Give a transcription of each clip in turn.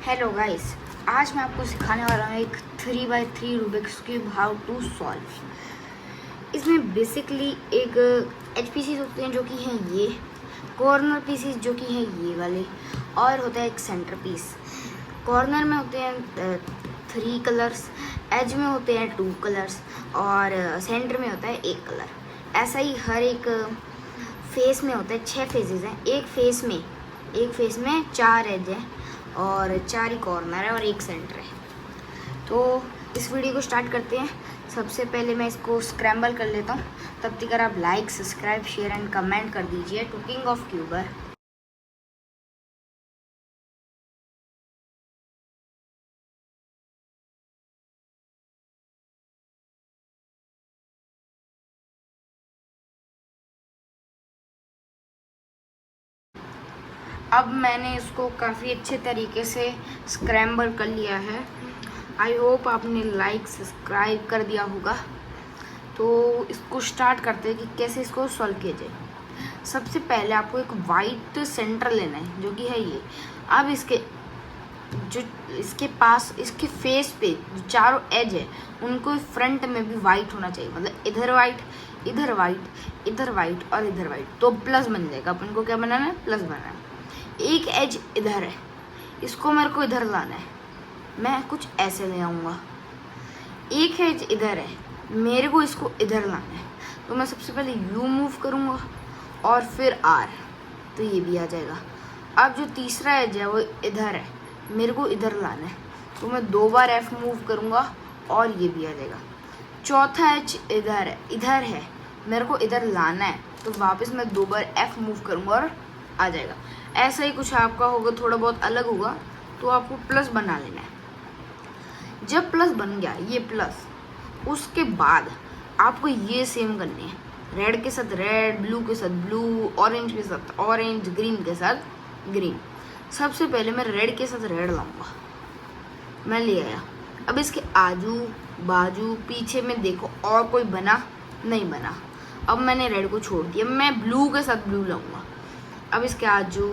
Hello guys, आज मैं आपको सिखाने वाला हूँ एक 3x3 Rubik's cube how to solve. इसमें बेसिकली एक एज पीसीज होते हैं जो कि हैं ये, कॉर्नर पीसीज जो कि हैं ये वाले, और होता है एक सेंटर पीस। कॉर्नर में होते हैं 3 कलर्स, एज में होते हैं 2 कलर्स और सेंटर में होता है 1 कलर। ऐसा ही हर एक फेस में होता है 6 फेसेस हैं। एक फेस में 4 एज हैं और 4 ही कॉर्नर है और 1 सेंटर है। तो इस वीडियो को स्टार्ट करते हैं। सबसे पहले मैं इसको स्क्रैम्बल कर लेता हूँ, तब तक आप like, subscribe, share and comment कर दीजिए टू किंग ऑफ क्यूबर। अब मैंने इसको काफ़ी अच्छे तरीके से स्क्रैम्बल कर लिया है। आई होप आपने लाइक, सब्सक्राइब कर दिया होगा। तो इसको स्टार्ट करते हैं कि कैसे इसको सॉल्व किया जाए। सबसे पहले आपको एक वाइट सेंटर लेना है जो कि है ये। अब इसके पास, इसके फेस पे जो चारों एज है उनको फ्रंट में भी वाइट होना चाहिए। मतलब इधर वाइट, इधर वाइट, इधर वाइट और इधर वाइट, तो प्लस बन जाएगा। अपन को क्या बनाना है? प्लस बनाना है। एक एज इधर है, इसको मेरे को इधर लाना है। मैं कुछ ऐसे ले आऊँगा। एक एज इधर है, मेरे को इसको इधर लाना है। तो मैं सबसे पहले यू मूव करूँगा और फिर आर, तो ये भी आ जाएगा। अब जो तीसरा एज है वो इधर है, मेरे को इधर लाना है। तो मैं 2 बार एफ मूव करूँगा और ये भी आ जाएगा। चौथा एज इधर है, मेरे को इधर लाना है। तो वापस मैं 2 बार एफ मूव करूँगा और आ जाएगा। ऐसा ही कुछ आपका होगा, थोड़ा बहुत अलग होगा। तो आपको प्लस बना लेना है। जब प्लस बन गया ये प्लस, उसके बाद आपको ये सेम करने हैं। रेड के साथ रेड, ब्लू के साथ ब्लू, ऑरेंज के साथ ऑरेंज, ग्रीन के साथ ग्रीन। सबसे पहले मैं रेड के साथ रेड लाऊंगा। मैं ले आया। अब इसके आजू बाजू पीछे में देखो और कोई बना? नहीं बना। अब मैंने रेड को छोड़ दिया, मैं ब्लू के साथ ब्लू लाऊंगा। अब इसके आजू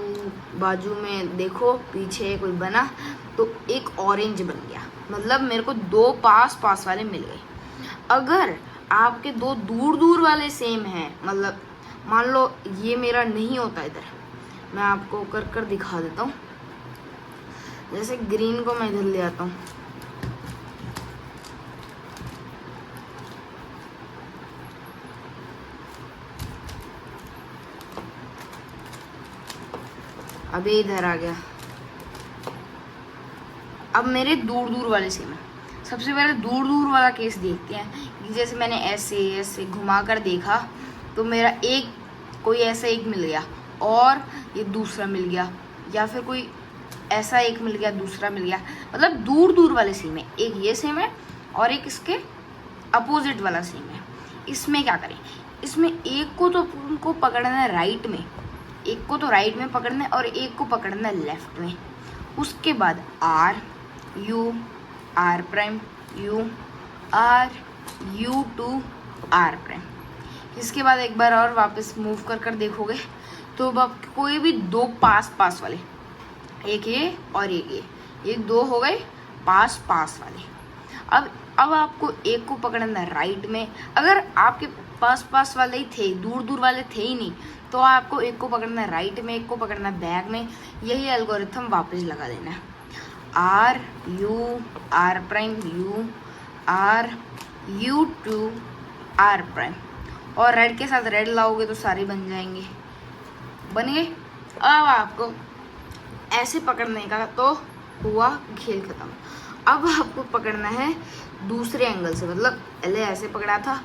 बाजू में देखो पीछे कोई बना, तो एक ऑरेंज बन गया। मतलब मेरे को 2 पास पास वाले मिल गए। अगर आपके 2 दूर दूर वाले सेम हैं, मतलब मान लो ये मेरा नहीं होता इधर, मैं आपको कर कर दिखा देता हूँ। जैसे ग्रीन को मैं इधर ले आता हूँ, अभी इधर आ गया। अब मेरे दूर दूर वाले सेम है। सबसे पहले दूर दूर वाला केस देखते हैं कि जैसे मैंने ऐसे घुमा कर देखा तो मेरा कोई ऐसा एक मिल गया और ये दूसरा मिल गया, या फिर कोई ऐसा एक मिल गया, दूसरा मिल गया। मतलब दूर दूर वाले सेम है। एक ये सेम है और एक इसके अपोजिट वाला सेम है। इसमें क्या करें? इसमें एक को तो उनको पकड़ना है राइट में, एक को तो राइट में पकड़ना है और एक को पकड़ना है लेफ्ट में। उसके बाद R U R prime U R U two R prime. इसके बाद एक बार और वापस मूव कर कर देखोगे तो अब कोई भी 2 पास पास वाले, एक ये और एक ये 2 हो गए पास पास वाले। अब आपको एक को पकड़ना है राइट में। अगर आपके पास पास वाले ही थे, दूर दूर वाले थे ही नहीं, तो आपको एक को पकड़ना है राइट में, एक को पकड़ना है बैक में। यही एल्गोरिथम वापस लगा देना है। R U R prime U R U two R prime, और रेड के साथ रेड लाओगे तो सारे बन जाएंगे। बन गए। अब आपको ऐसे पकड़ने का तो हुआ खेल खत्म। अब आपको पकड़ना है दूसरे एंगल से। मतलब पहले ऐसे पकड़ा था,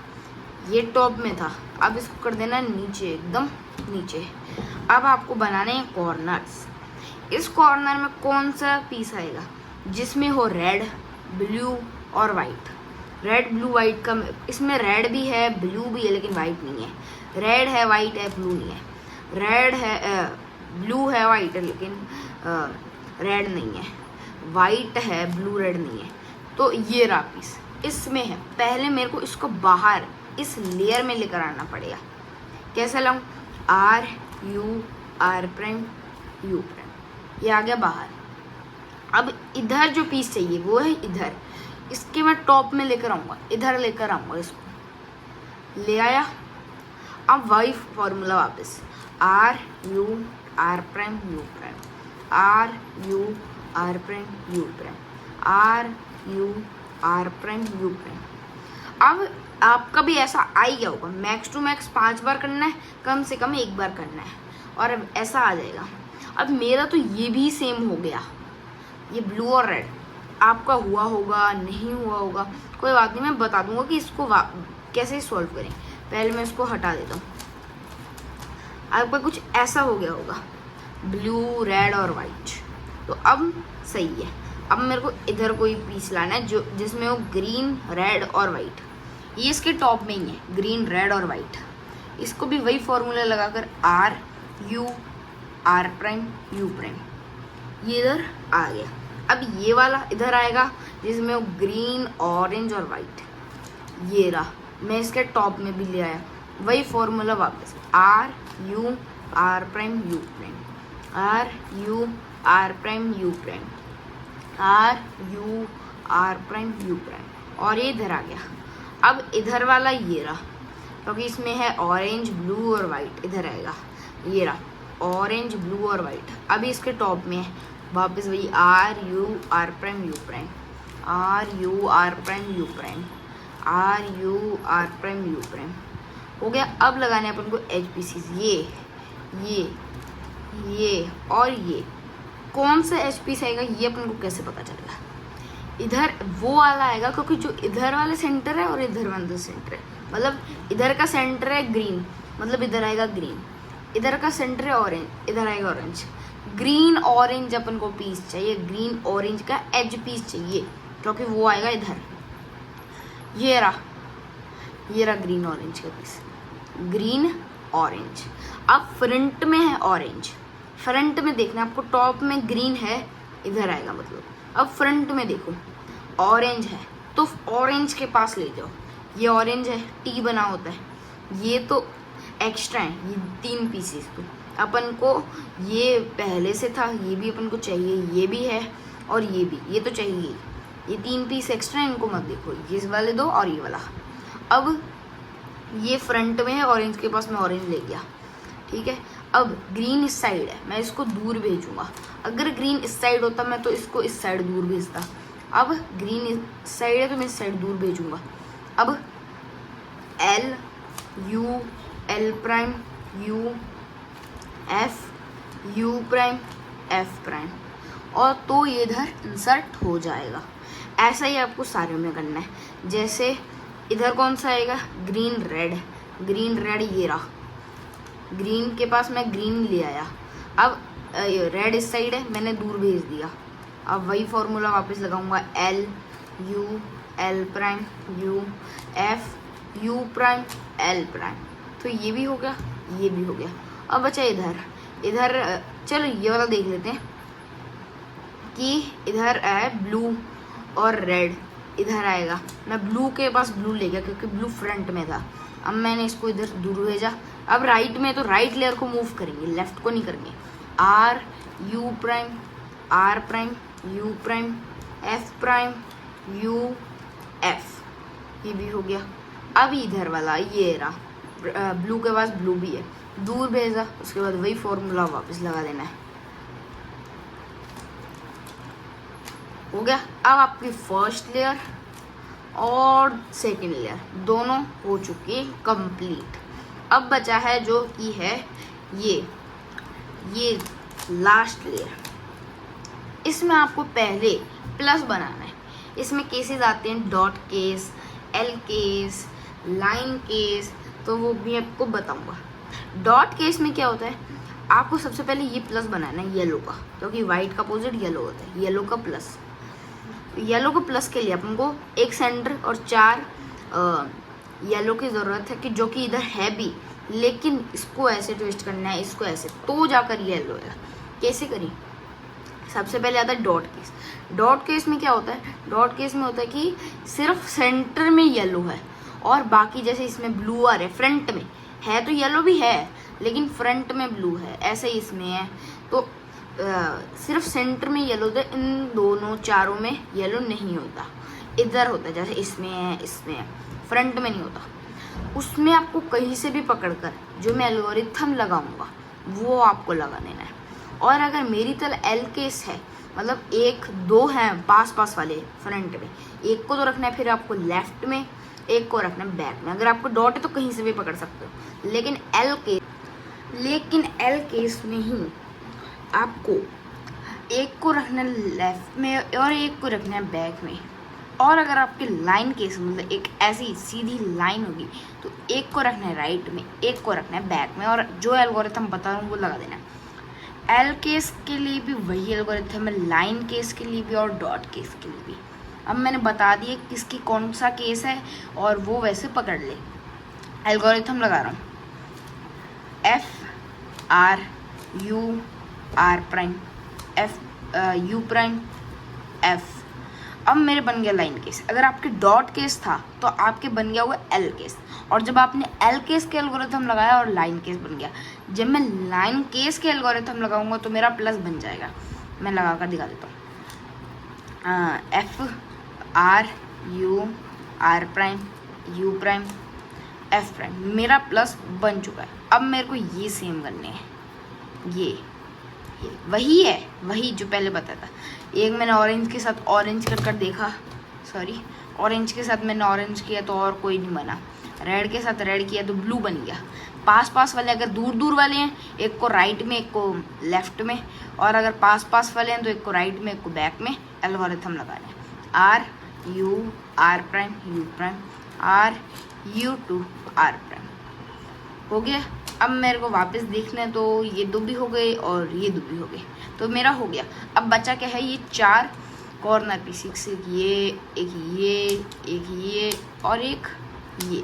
ये टॉप में था, अब इसको कर देना नीचे, एकदम नीचे। अब आपको बनाने हैं कॉर्नर्स। इस कॉर्नर में कौन सा पीस आएगा? जिसमें हो रेड, ब्लू और वाइट। रेड, ब्लू, वाइट का इसमें रेड भी है, ब्लू भी है, लेकिन वाइट नहीं है। रेड है, वाइट है, ब्लू नहीं है। रेड है, ब्लू है, वाइट है, लेकिन रेड नहीं है। वाइट है, ब्लू, रेड नहीं है। तो ये रहा पीस, इसमें है। पहले मेरे को इसको बाहर इस लेयर में लेकर आना पड़ेगा। कैसे लाऊं? R U R prime U prime, ये आ गया बाहर। अब इधर जो पीस चाहिए वो है इधर, इसके मैं टॉप में लेकर आऊँगा, इधर लेकर आऊँगा, इसको ले आया। अब वही फॉर्मूला वापस, R U R prime U prime, R U R prime U prime, R U R prime U prime. अब आपका भी ऐसा आ ही गया होगा, मैक्स टू मैक्स 5 बार करना है, कम से कम 1 बार करना है, और अब ऐसा आ जाएगा। अब मेरा तो ये भी सेम हो गया, ये ब्लू और रेड। आपका हुआ होगा नहीं हुआ होगा, कोई बात नहीं, मैं बता दूंगा कि इसको कैसे सॉल्व करें। पहले मैं इसको हटा देता हूँ। आपका कुछ ऐसा हो गया होगा, ब्लू रेड और वाइट, तो अब सही है। अब मेरे को इधर कोई पीस लाना है जो जिसमें वो ग्रीन रेड और वाइट, ये इसके टॉप में ही है, ग्रीन रेड और वाइट। इसको भी वही फॉर्मूला लगाकर R U R prime U prime, ये इधर आ गया। अब ये वाला इधर आएगा जिसमें वो ग्रीन ऑरेंज और वाइट, ये रहा। मैं इसके टॉप में भी ले आया, वही फॉर्मूला वापस, R U R prime U prime, R U R prime U prime, R U R prime U prime, और ये इधर आ गया। अब इधर वाला ये रहा, क्योंकि इसमें है ऑरेंज ब्लू और वाइट, इधर आएगा, ये रहा ऑरेंज ब्लू और वाइट। अभी इसके टॉप में है वापस वही R U R prime U prime, R U R prime U prime, R U R prime U prime, हो गया। अब लगाने अपन को एच पी सीज, ये और ये। कौन सा एच पीस आएगा ये अपन को कैसे पता चलेगा? इधर वो वाला आएगा, क्योंकि जो इधर वाला सेंटर है और इधर वाला सेंटर है, मतलब इधर का सेंटर है ग्रीन, मतलब इधर आएगा ग्रीन, इधर का सेंटर है ऑरेंज, इधर आएगा ऑरेंज। ग्रीन ऑरेंज अपन को पीस चाहिए, ग्रीन ऑरेंज का एज पीस चाहिए, क्योंकि वो आएगा इधर। ये रहा ग्रीन ऑरेंज का पीस, ग्रीन ऑरेंज। अब फ्रंट में है ऑरेंज, फ्रंट में देखना आपको, टॉप में ग्रीन है, इधर आएगा मतलब। अब फ्रंट में देखो ऑरेंज है, तो ऑरेंज के पास ले जाओ। ये ऑरेंज है, टी बना होता है, ये तो एक्स्ट्रा है, ये 3 पीसेस तो अपन को, ये पहले से था, ये भी अपन को चाहिए, ये भी है और ये भी, ये तो चाहिए। ये 3 पीस एक्स्ट्रा है, इनको मत देखो, ये वाले 2 और ये वाला। अब ये फ्रंट में है, ऑरेंज के पास मैं ऑरेंज ले गया, ठीक है। अब ग्रीन इस साइड है, मैं इसको दूर भेजूंगा। अगर ग्रीन इस साइड होता मैं तो इसको इस साइड दूर भेजता। अब ग्रीन इस साइड है तो मैं इस साइड दूर भेजूंगा। अब L U L prime U prime F prime, और तो ये इधर इंसर्ट हो जाएगा। ऐसा ही आपको सारे में करना है। जैसे इधर कौन सा आएगा, ग्रीन रेड, ये रहा, ग्रीन के पास मैं ग्रीन ले आया। अब रेड इस साइड है, मैंने दूर भेज दिया। अब वही फॉर्मूला वापस लगाऊंगा, L U L prime U F U prime L prime, तो ये भी हो गया, ये भी हो गया। अब बचा इधर चलो ये वाला देख लेते हैं कि इधर है ब्लू और रेड, इधर आएगा। मैं ब्लू के पास ब्लू ले गया क्योंकि ब्लू फ्रंट में था। अब मैंने इसको इधर दूर भेजा। अब राइट में तो राइट लेयर को मूव करेंगे, लेफ्ट को नहीं करेंगे। R U prime R prime U prime F prime U F, ये भी हो गया। अब इधर वाला ये रहा, ब्लू के पास ब्लू भी है, दूर भेजा। उसके बाद वही फॉर्मूला वापस लगा देना है, हो गया। अब आपकी फर्स्ट लेयर और सेकंड लेयर दोनों हो चुकी है कंप्लीट। अब बचा है जो कि है ये लास्ट लेयर। इसमें आपको पहले प्लस बनाना है। इसमें केसेस आते हैं, dot case, L case, line case, तो वो भी आपको बताऊंगा। डॉट केस में क्या होता है, आपको सबसे पहले ये प्लस बनाना है येलो का, क्योंकि वाइट का अपोजिट येलो होता है, येलो का प्लस। येलो को प्लस के लिए अपन को एक सेंटर और 4 येलो की ज़रूरत है, कि जो कि इधर है भी, लेकिन इसको ऐसे ट्विस्ट करना है, इसको ऐसे, तो जाकर येलो है। कैसे करें? सबसे पहले आता है डॉट केस। डॉट केस में क्या होता है, डॉट केस में होता है कि सिर्फ सेंटर में येलो है और बाकी जैसे इसमें ब्लू आ रहा है, फ्रंट में है तो येलो भी है लेकिन फ्रंट में ब्लू है, ऐसे ही इसमें है। तो सिर्फ सेंटर में येलो होता है, इन दोनों चारों में येलो नहीं होता, इधर होता है, जैसे इसमें है, इसमें है, फ्रंट में नहीं होता। उसमें आपको कहीं से भी पकड़कर जो मैं एल्गोरिथम लगाऊंगा वो आपको लगा देना है। और अगर मेरी तरह एल केस है, मतलब एक दो हैं पास पास वाले फ्रंट में, एक को तो रखना है फिर आपको लेफ्ट में, एक को रखना है बैक में। अगर आपको डॉट है तो कहीं से भी पकड़ सकते हो, लेकिन एल केस में ही आपको एक को रखना है लेफ्ट में और एक को रखना है बैक में। और अगर आपके लाइन केस मतलब एक ऐसी सीधी लाइन होगी तो एक को रखना है राइट में, एक को रखना है बैक में, और जो एल्गोरिथम बता रहा हूँ वो लगा देना है। एल केस के लिए भी वही एल्गोरिथम है, लाइन केस के लिए भी और डॉट केस के लिए भी। अब मैंने बता दिया किसकी कौन सा केस है और वो वैसे पकड़ ले। एल्गोरिथम लगा रहा हूँ, F R U R prime F U prime F. अब मेरे बन गया लाइन केस। अगर आपके डॉट केस था तो आपके बन गया हुआ एल केस, और जब आपने एल केस के एल्गोरिथम लगाया और लाइन केस बन गया। जब मैं लाइन केस के एल्गोरिथम लगाऊंगा तो मेरा प्लस बन जाएगा। मैं लगा कर दिखा देता हूँ, F R U R prime U prime F prime, मेरा प्लस बन चुका है। अब मेरे को ये सेम करने हैं, ये वही है, वही जो पहले बताया था। एक मैंने ऑरेंज के साथ ऑरेंज कर देखा, सॉरी ऑरेंज के साथ मैंने ऑरेंज किया तो और कोई नहीं बना, रेड के साथ रेड किया तो ब्लू बन गया। पास पास वाले अगर दूर दूर वाले हैं, एक को राइट में एक को लेफ्ट में, और अगर पास पास वाले हैं तो एक को राइट में एक को बैक में एल्गोरिथम लगाना है। R U R prime U prime R U two R prime, हो गया। अब मेरे को वापस देखना है तो ये दो भी हो गए और ये दो भी हो गए, तो मेरा हो गया। अब बचा क्या है, ये चार कॉर्नर पीस, एक ये और एक ये।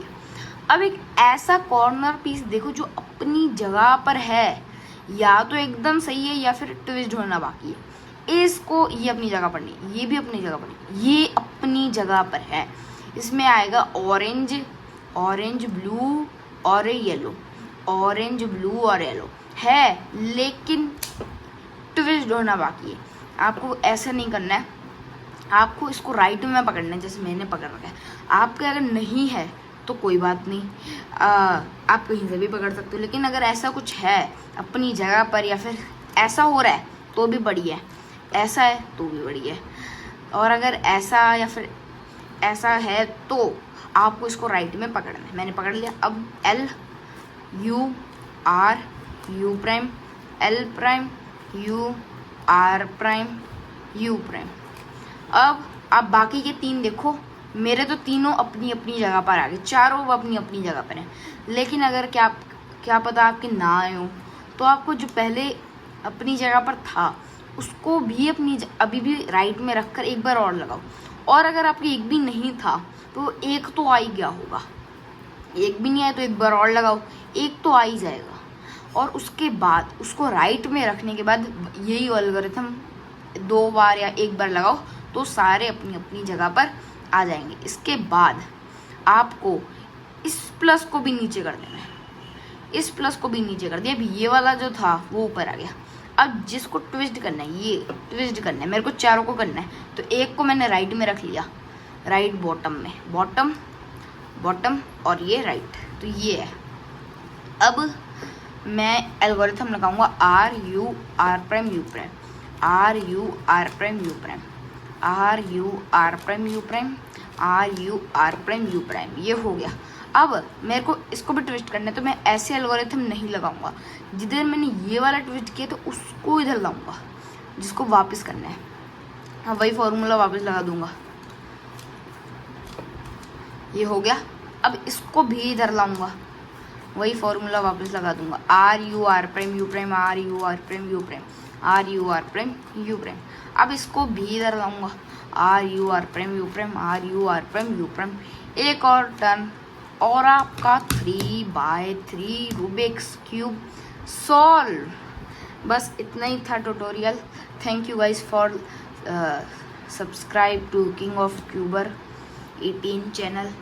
अब एक ऐसा कॉर्नर पीस देखो जो अपनी जगह पर है, या तो एकदम सही है या फिर ट्विस्ट होना बाकी है। इसको ये अपनी जगह पर नहीं, ये भी अपनी जगह पर नहीं, ये अपनी जगह पर है। इसमें आएगा ऑरेंज ऑरेंज ब्लू और येलो, ऑरेंज ब्लू और येलो है, लेकिन ट्विस्ट होना बाकी है। आपको ऐसा नहीं करना है, आपको इसको राइट में पकड़ना है जैसे मैंने पकड़ रखा है। आपके अगर नहीं है तो कोई बात नहीं, आप कहीं से भी पकड़ सकते हो, लेकिन अगर ऐसा कुछ है अपनी जगह पर या फिर ऐसा हो रहा है तो भी बढ़िया है, ऐसा है तो भी बढ़िया है। और अगर ऐसा या फिर ऐसा है तो आपको इसको राइट में पकड़ना है। मैंने पकड़ लिया। अब L U R U prime L prime U R prime U prime. अब आप बाकी के तीन देखो, मेरे तो तीनों अपनी अपनी जगह पर आ गए, चारों अपनी अपनी जगह पर हैं। लेकिन अगर क्या पता आपके ना आए हो, तो आपको जो पहले अपनी जगह पर था उसको भी अभी भी राइट में रखकर एक बार और लगाओ। और अगर आपके एक भी नहीं था तो एक तो आ ही गया होगा, एक भी नहीं आया तो एक बार और लगाओ, एक तो आ ही जाएगा। और उसके बाद उसको राइट में रखने के बाद यही एल्गोरिथम 2 बार या 1 बार लगाओ तो सारे अपनी अपनी जगह पर आ जाएंगे। इसके बाद आपको इस प्लस को भी नीचे कर देना है, इस प्लस को भी नीचे कर दिया। अभी ये वाला जो था वो ऊपर आ गया। अब जिसको ट्विस्ट करना है, ये ट्विस्ट करना है, मेरे को चारों को करना है, तो एक को मैंने राइट में रख लिया, राइट बॉटम में, बॉटम बॉटम और ये राइट, तो ये है। अब मैं एल्गोरिथम लगाऊंगा R U R prime U prime R U R prime U prime R U R prime U prime R U R prime U prime, ये हो गया। अब मेरे को इसको भी ट्विस्ट करना है तो मैं ऐसे एल्गोरिथम नहीं लगाऊंगा, जिधर मैंने ये वाला ट्विस्ट किया तो उसको इधर लाऊंगा जिसको वापस करना है। हाँ, वही फॉर्मूला वापस लगा दूंगा, ये हो गया। अब इसको भी इधर लाऊंगा, वही फॉर्मूला वापस लगा दूंगा, R U R prime U prime R U R prime U prime R U R prime U prime. अब इसको भी इधर लाऊंगा, R U R prime U prime R U R prime U prime. एक और टर्न और आपका 3x3 Rubik's cube solve. बस इतना ही था tutorial. Thank you guys for subscribe to king of cuber 18 channel.